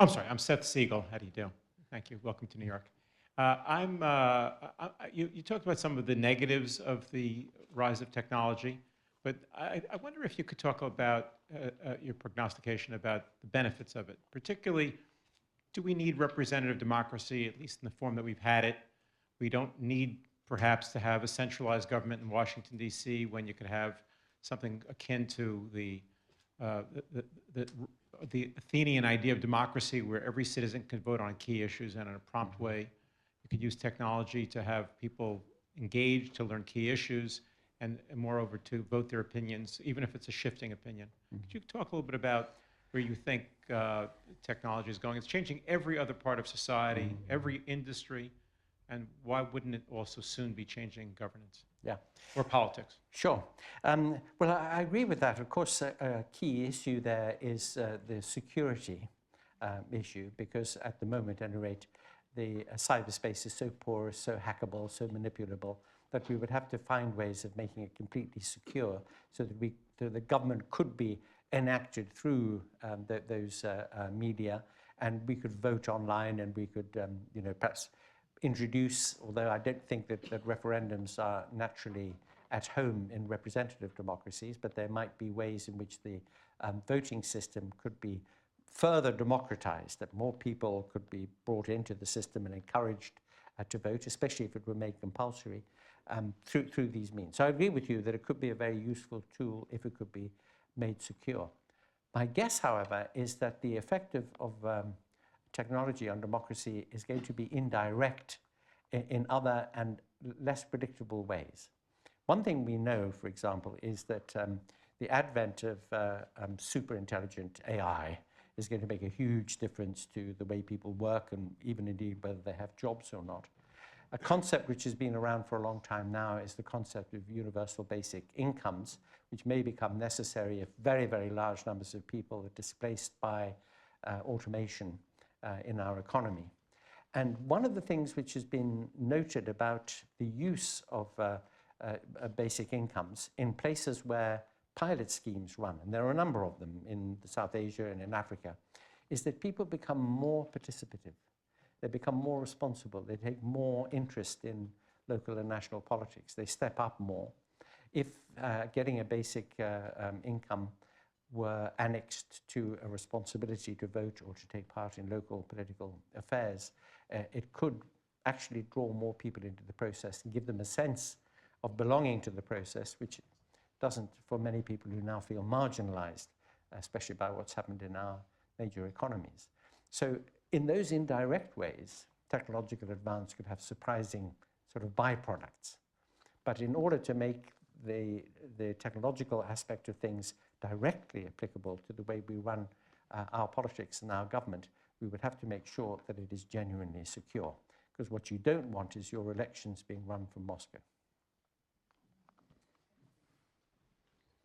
Speaker 4: I'm sorry, I'm Seth Siegel. How do you do? Thank you. Welcome to New York. You talked about some of the negatives of the rise of technology, but I wonder if you could talk about your prognostication about the benefits of it. Particularly, do we need representative democracy, at least in the form that we've had it? We don't need, perhaps, to have a centralized government in Washington, D.C., when you could have something akin to the Athenian idea of democracy, where every citizen can vote on key issues and in a prompt way. You could use technology to have people engaged, to learn key issues, and moreover, to vote their opinions, even if it's a shifting opinion. Could you talk a little bit about where you think technology is going? It's changing every other part of society, every industry, and why wouldn't it also soon be changing governance?
Speaker 2: Yeah.
Speaker 4: Or politics?
Speaker 2: Sure. Well, I agree with that. Of course, a key issue there is the security issue, because at the moment, at any rate, the cyberspace is so porous, so hackable, so manipulable, that we would have to find ways of making it completely secure so that the government could be enacted through those media, and we could vote online, and we could, perhaps introduce, although I don't think that referendums are naturally at home in representative democracies, but there might be ways in which the voting system could be further democratized, that more people could be brought into the system and encouraged to vote, especially if it were made compulsory, through these means. So I agree with you that it could be a very useful tool if it could be made secure. My guess, however, is that the effect of technology on democracy is going to be indirect in other and less predictable ways. One thing we know, for example, is that the advent of super intelligent AI is going to make a huge difference to the way people work, and even indeed whether they have jobs or not. A concept which has been around for a long time now is the concept of universal basic incomes, which may become necessary if very, very large numbers of people are displaced by automation in our economy. And one of the things which has been noted about the use of basic incomes in places where pilot schemes run, and there are a number of them in South Asia and in Africa, is that people become more participative. They become more responsible. They take more interest in local and national politics. They step up more. If getting a basic income were annexed to a responsibility to vote or to take part in local political affairs, it could actually draw more people into the process and give them a sense of belonging to the process, which doesn't for many people who now feel marginalized, especially by what's happened in our major economies. So in those indirect ways, technological advance could have surprising sort of byproducts. But in order to make the technological aspect of things directly applicable to the way we run our politics and our government, we would have to make sure that it is genuinely secure. Because what you don't want is your elections being run from Moscow.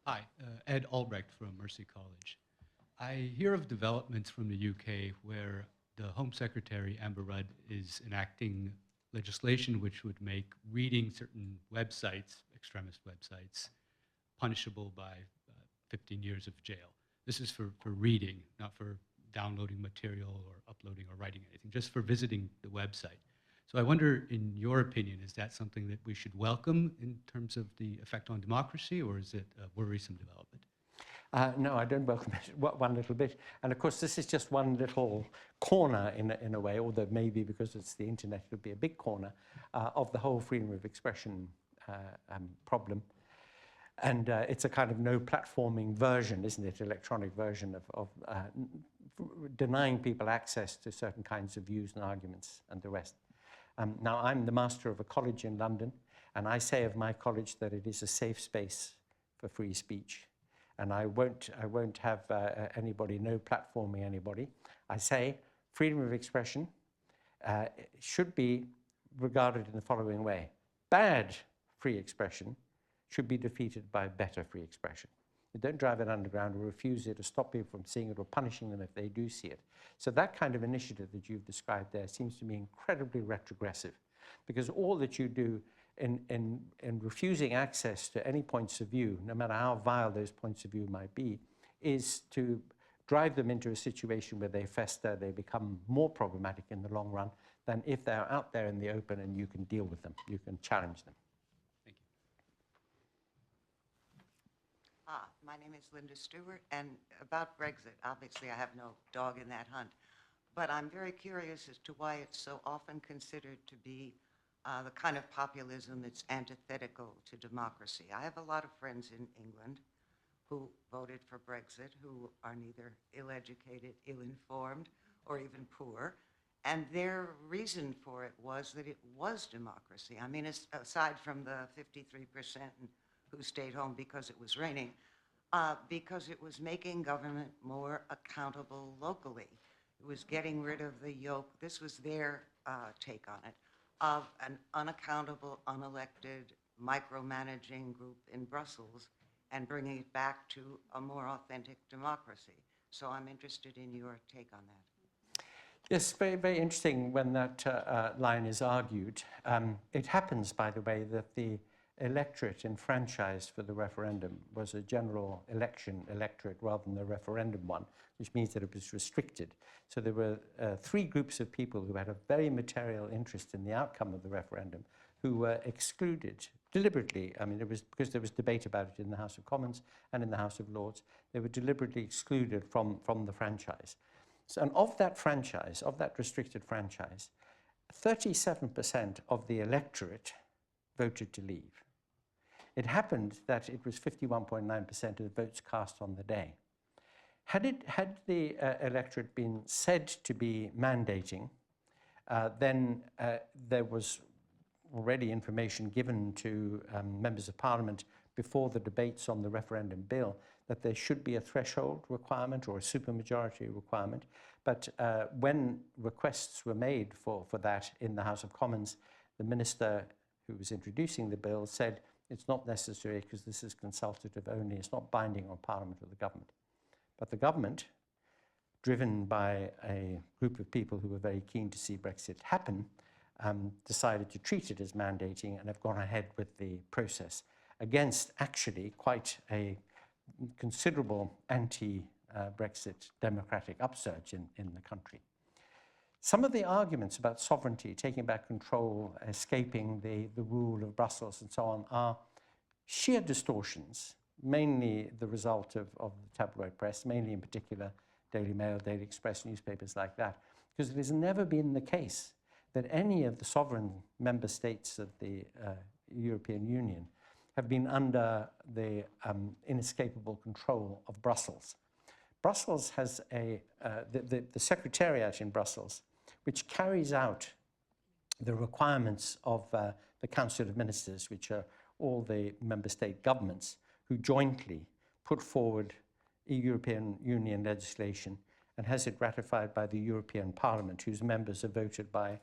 Speaker 5: Hi, Ed Albrecht from Mercy College. I hear of developments from the UK where the Home Secretary, Amber Rudd, is enacting legislation which would make reading certain websites, extremist websites, punishable by 15 years of jail. This is for reading, not for downloading material or uploading or writing anything, just for visiting the website. So I wonder, in your opinion, is that something that we should welcome in terms of the effect on democracy, or is it a worrisome development?
Speaker 2: No, I don't welcome it one little bit. And of course, this is just one little corner in a way, although maybe because it's the internet, it would be a big corner of the whole freedom of expression problem. And it's a kind of no platforming version, isn't it? Electronic version of denying people access to certain kinds of views and arguments and the rest. Now, I'm the master of a college in London, and I say of my college that it is a safe space for free speech. And I won't have anybody, no platforming anybody. I say freedom of expression should be regarded in the following way. Bad free expression should be defeated by better free expression. You don't drive it underground or refuse it or stop people from seeing it or punishing them if they do see it. So that kind of initiative that you've described there seems to me incredibly retrogressive, because all that you do in refusing access to any points of view, no matter how vile those points of view might be, is to drive them into a situation where they fester, they become more problematic in the long run than if they're out there in the open and you can deal with them, you can challenge them.
Speaker 5: Thank you.
Speaker 6: My name is Linda Stewart, and about Brexit, obviously I have no dog in that hunt, but I'm very curious as to why it's so often considered to be the kind of populism that's antithetical to democracy. I have a lot of friends in England who voted for Brexit, who are neither ill-educated, ill-informed, or even poor, and their reason for it was that it was democracy. I mean, aside from the 53% who stayed home because it was raining, because it was making government more accountable locally. It was getting rid of the yoke, this was their take on it, of an unaccountable, unelected, micromanaging group in Brussels and bringing it back to a more authentic democracy. So I'm interested in your take on that.
Speaker 2: Yes, very, very interesting when that line is argued. It happens, by the way, that the electorate enfranchised for the referendum was a general election electorate rather than the referendum one, which means that it was restricted. So there were three groups of people who had a very material interest in the outcome of the referendum who were excluded deliberately. I mean, it was because there was debate about it in the House of Commons and in the House of Lords. They were deliberately excluded from the franchise. So, and of that franchise, of that restricted franchise, 37% of the electorate voted to leave. It happened that it was 51.9% of the votes cast on the day. Had the electorate been said to be mandating, then there was already information given to members of Parliament before the debates on the referendum bill that there should be a threshold requirement or a supermajority requirement. But when requests were made for that in the House of Commons, the minister who was introducing the bill said it's not necessary because this is consultative only, it's not binding on Parliament or the government. But the government, driven by a group of people who were very keen to see Brexit happen, decided to treat it as mandating and have gone ahead with the process against actually quite a considerable anti-Brexit democratic upsurge in the country. Some of the arguments about sovereignty, taking back control, escaping the rule of Brussels and so on are sheer distortions, mainly the result of the tabloid press, mainly in particular Daily Mail, Daily Express, newspapers like that, because it has never been the case that any of the sovereign member states of the European Union have been under the inescapable control of Brussels. Brussels has the Secretariat in Brussels, which carries out the requirements of the Council of Ministers, which are all the member state governments who jointly put forward European Union legislation and has it ratified by the European Parliament, whose members are voted by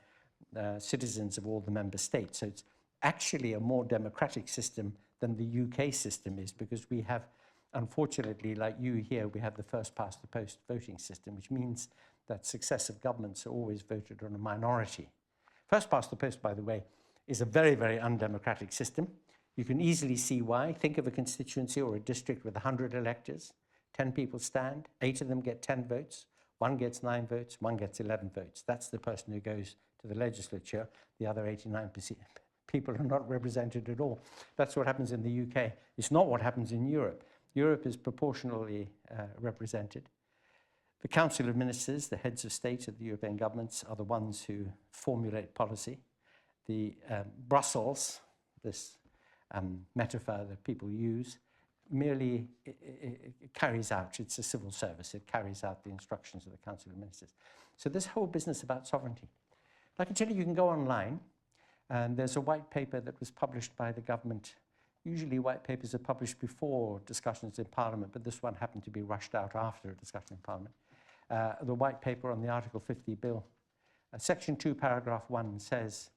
Speaker 2: citizens of all the member states. So it's actually a more democratic system than the UK system is, because we have, unfortunately, like you here, we have the first past the post voting system, which means that successive governments are always voted on a minority. First past the post, by the way, is a very, very undemocratic system. You can easily see why. Think of a constituency or a district with 100 electors. 10 people stand, 8 of them get 10 votes, 1 gets 9 votes, 1 gets 11 votes. That's the person who goes to the legislature. The other 89% people are not represented at all. That's what happens in the UK. It's not what happens in Europe. Europe is proportionally represented. The Council of Ministers, the heads of state of the European governments, are the ones who formulate policy. The Brussels, this metaphor that people use, merely it carries out, it's a civil service, it carries out the instructions of the Council of Ministers. So this whole business about sovereignty. I can tell you, you can go online, and there's a white paper that was published by the government Usually white papers are published before discussions in Parliament, but this one happened to be rushed out after a discussion in Parliament. The white paper on the Article 50 bill. Section 2, paragraph 1 says,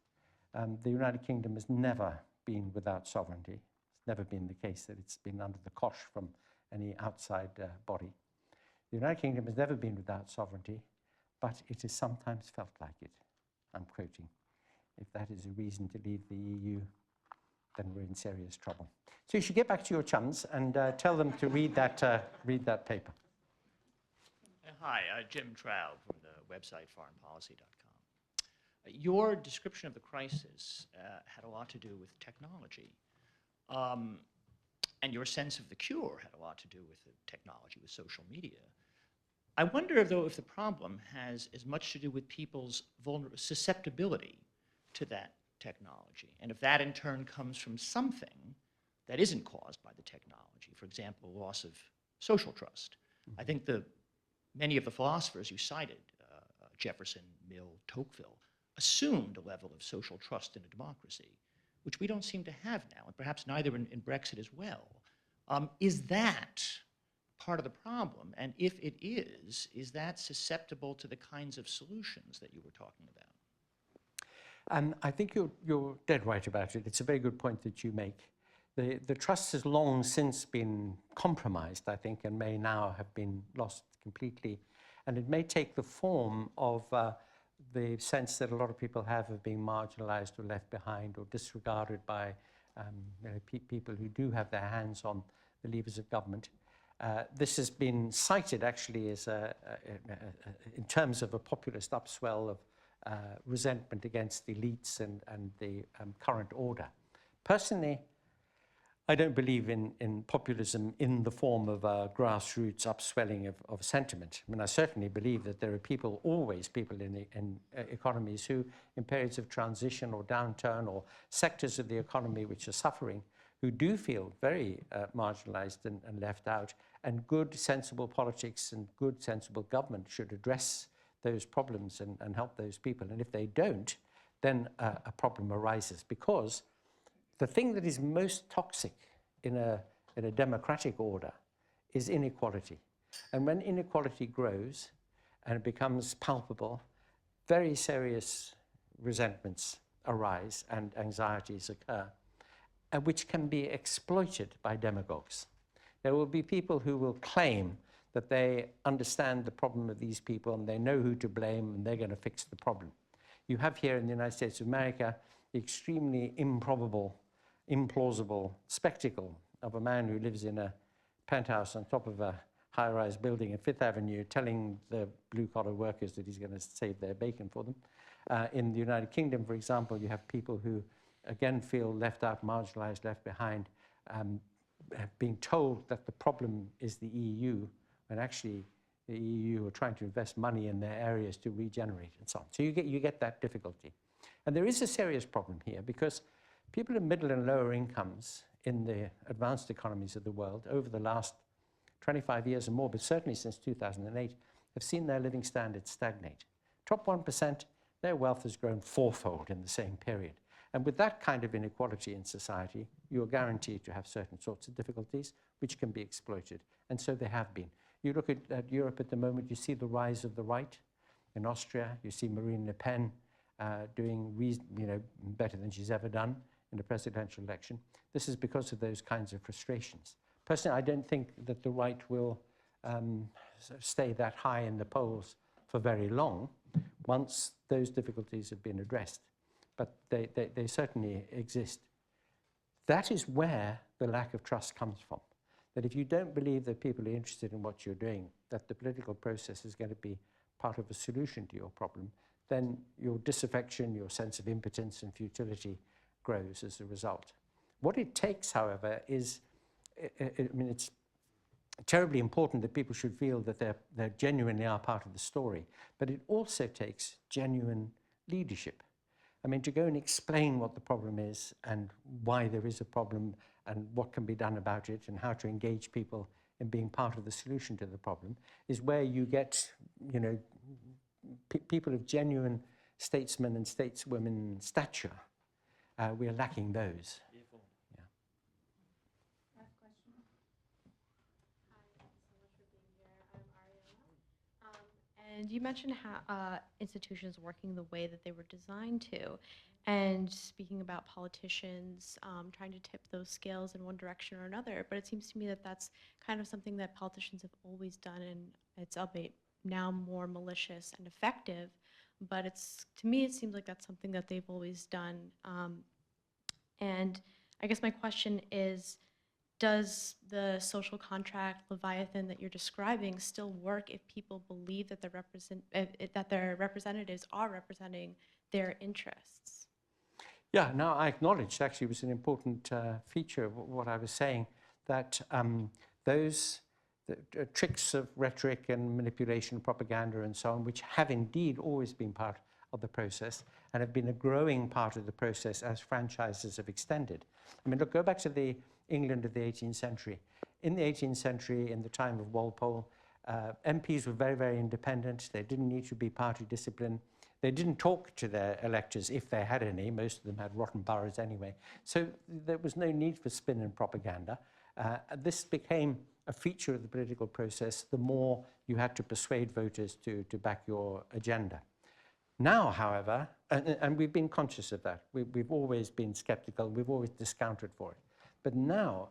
Speaker 2: the United Kingdom has never been without sovereignty. It's never been the case that it's been under the cosh from any outside body. The United Kingdom has never been without sovereignty, but it has sometimes felt like it. I'm quoting. If that is a reason to leave the EU, then we're in serious trouble. So you should get back to your chums and tell them to read that paper.
Speaker 7: Hi, Jim Trout from the website foreignpolicy.com. Your description of the crisis had a lot to do with technology. And your sense of the cure had a lot to do with the technology, with social media. I wonder, though, if the problem has as much to do with people's susceptibility to that technology, and if that in turn comes from something that isn't caused by the technology, for example, loss of social trust. I think many of the philosophers you cited, Jefferson, Mill, Tocqueville, assumed a level of social trust in a democracy, which we don't seem to have now, and perhaps neither in Brexit as well. Is that part of the problem? And if it is that susceptible to the kinds of solutions that you were talking about?
Speaker 2: I think you're dead right about it. It's a very good point that you make. The trust has long since been compromised, I think, and may now have been lost completely. And it may take the form of the sense that a lot of people have of being marginalized or left behind or disregarded by people who do have their hands on the levers of government. This has been cited actually as in terms of a populist upswell of resentment against the elites and the current order. Personally, I don't believe in populism in the form of a grassroots upswelling of sentiment. I mean, I certainly believe that there are always people in economies who, in periods of transition or downturn or sectors of the economy which are suffering, who do feel very marginalized and left out, and good, sensible politics and good, sensible government should address those problems and help those people. And if they don't, then a problem arises, because the thing that is most toxic in a democratic order is inequality. And when inequality grows and it becomes palpable, very serious resentments arise and anxieties occur, and which can be exploited by demagogues. There will be people who will claim that they understand the problem of these people and they know who to blame and they're going to fix the problem. You have here in the United States of America the extremely implausible spectacle of a man who lives in a penthouse on top of a high-rise building at Fifth Avenue telling the blue-collar workers that he's going to save their bacon for them. In the United Kingdom, for example, you have people who, again, feel left out, marginalized, left behind, being told that the problem is the EU, when actually the EU are trying to invest money in their areas to regenerate and so on. So you get that difficulty. And there is a serious problem here, because people in middle and lower incomes in the advanced economies of the world over the last 25 years or more, but certainly since 2008, have seen their living standards stagnate. Top 1%, their wealth has grown fourfold in the same period. And with that kind of inequality in society, you're guaranteed to have certain sorts of difficulties which can be exploited. And so they have been. You look at Europe at the moment, you see the rise of the right. In Austria, you see Marine Le Pen doing better than she's ever done in the presidential election. This is because of those kinds of frustrations. Personally, I don't think that the right will stay that high in the polls for very long once those difficulties have been addressed. But they certainly exist. That is where the lack of trust comes from. That if you don't believe that people are interested in what you're doing, that the political process is going to be part of a solution to your problem, then your disaffection, your sense of impotence and futility grows as a result. What it takes, however, is, it's terribly important that people should feel that they genuinely are part of the story, but it also takes genuine leadership. To go and explain what the problem is and why there is a problem and what can be done about it and how to engage people in being part of the solution to the problem is where you get, people of genuine statesmen and stateswomen stature. We're lacking those. Yeah.
Speaker 8: And you mentioned how institutions working the way that they were designed to, and speaking about politicians trying to tip those scales in one direction or another. But it seems to me that that's kind of something that politicians have always done, and it's albeit now more malicious and effective. But to me, it seems like that's something that they've always done. And I guess my question is, does the social contract Leviathan that you're describing still work if people believe that that their representatives are representing their interests?
Speaker 2: Yeah, now I acknowledged actually it was an important feature of what I was saying, that those tricks of rhetoric and manipulation, propaganda and so on, which have indeed always been part of the process and have been a growing part of the process as franchises have extended. I mean, look, go back to the England of the 18th century. In the 18th century, in the time of Walpole, MPs were very, very independent. They didn't need to be party disciplined. They didn't talk to their electors if they had any. Most of them had rotten boroughs anyway. So there was no need for spin and propaganda. This became a feature of the political process the more you had to persuade voters to back your agenda. Now, however, and we've been conscious of that, we've always been skeptical, we've always discounted for it. But now,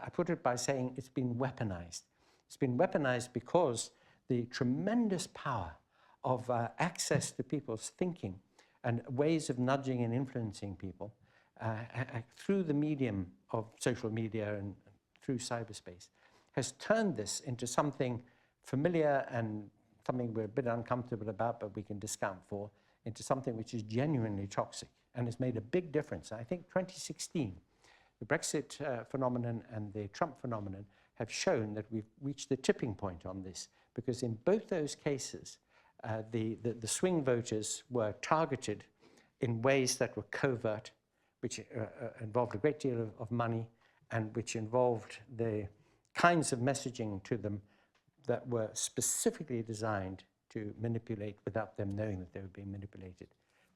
Speaker 2: I put it by saying it's been weaponized. It's been weaponized because the tremendous power of access to people's thinking and ways of nudging and influencing people through the medium of social media and through cyberspace has turned this into something familiar and something we're a bit uncomfortable about, but we can discount for, into something which is genuinely toxic and has made a big difference. I think 2016, the Brexit phenomenon and the Trump phenomenon have shown that we've reached the tipping point on this, because in both those cases, the swing voters were targeted in ways that were covert, which involved a great deal of money, and which involved the kinds of messaging to them that were specifically designed to manipulate without them knowing that they were being manipulated.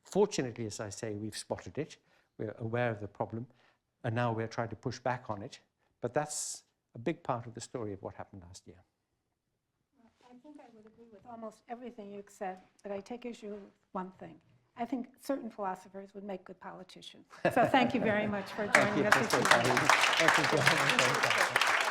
Speaker 2: Fortunately, as I say, we've spotted it. We're aware of the problem, and now we're trying to push back on it. But that's a big part of the story of what happened last year.
Speaker 1: I think I would agree with almost everything you said, but I take issue with one thing. I think certain philosophers would make good politicians. So thank you very much for joining us this evening.
Speaker 2: Thank you.